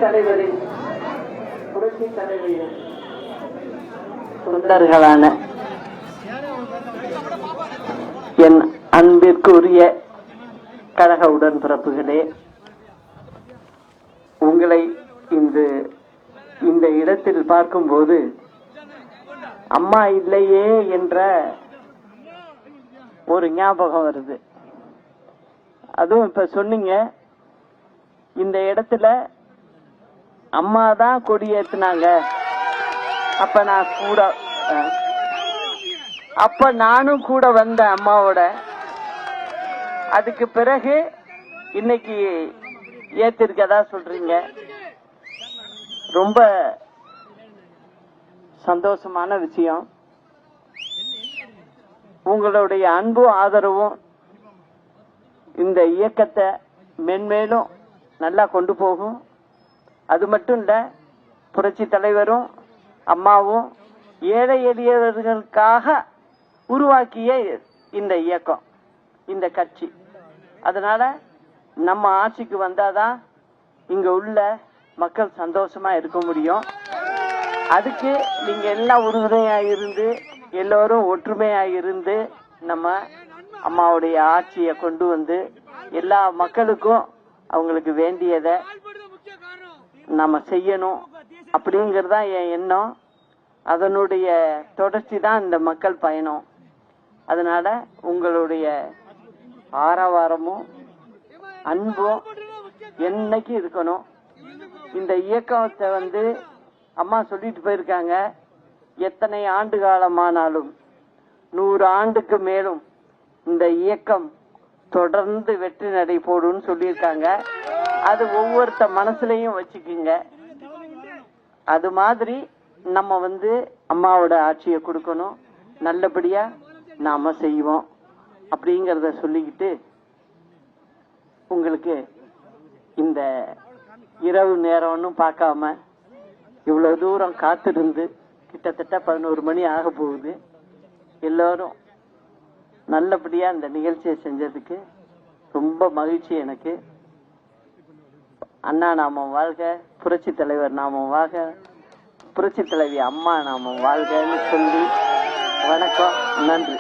தலைவரின் புரட்சி தலைவரின் தொண்டர்களான என் அன்பிற்குரிய கழக உடன்பிறப்புகளே, உங்களை இந்த இடத்தில் பார்க்கும்போது அம்மா இல்லையே என்ற ஒரு ஞாபகம் வருது. அதுவும் இப்ப சொன்னீங்க, இந்த இடத்துல அம்மா தான் கொடி ஏத்துனாங்க. அப்ப நானும் கூட வந்தேன் அம்மாவோட. அதுக்கு பிறகு இன்னைக்கு ஏத்திருக்கதா சொல்றீங்க. ரொம்ப சந்தோஷமான விஷயம். உங்களுடைய அன்பும் ஆதரவும் இந்த இயக்கத்தை மென்மேலும் நல்லா கொண்டு போகும். அது மட்டும் இல்ல, புரட்சி தலைவரும் அம்மாவும் ஏழை எளியவர்களுக்காக உருவாக்கிய இந்த இயக்கம், இந்த கட்சி. அதனால நம்ம ஆட்சிக்கு வந்தாதான் இங்க உள்ள மக்கள் சந்தோஷமா இருக்க முடியும். அதுக்கு நீங்க எல்லாம் உறுதுணையா இருந்து, எல்லோரும் ஒற்றுமையா இருந்து நம்ம அம்மாவுடைய ஆட்சியை கொண்டு வந்து எல்லா மக்களுக்கும் அவங்களுக்கு வேண்டியதை நம்ம செய்யணும் அப்படிங்கறதா என் எண்ணம். அதனுடைய தொடர்ச்சி தான் இந்த மக்கள் பயணம். அதனால உங்களுடைய ஆரவாரமும் அன்பும் என்னைக்கு இருக்கணும். இந்த இயக்கத்தை அம்மா சொல்லிட்டு போயிருக்காங்க, எத்தனை ஆண்டு காலமானாலும் 100 ஆண்டுக்கு மேலும் இந்த இயக்கம் தொடர்ந்து வெற்றி நடை போடுன்னு சொல்லியிருக்காங்க. அது ஒவ்வொருத்த மனசுலையும் வச்சுக்குங்க. அது மாதிரி நம்ம அம்மாவோட ஆட்சியை கொடுக்கணும், நல்லபடியா நாம செய்வோம் அப்படிங்கறத சொல்லிக்கிட்டு, உங்களுக்கு இந்த இரவு நேரம்னு பார்க்காம இவ்வளவு தூரம் காத்திருந்து கிட்டத்தட்ட 11 மணி ஆக போகுது. எல்லோரும் நல்லபடியா இந்த நிகழ்ச்சியை செஞ்சதுக்கு ரொம்ப மகிழ்ச்சி எனக்கு. அண்ணா நாமம் வாழ்க, புரட்சி தலைவர் நாமம் வாழ்க, புரட்சி தலைவி அம்மா நாமம் வாழ்கன்னு சொல்லி வணக்கம், நன்றி.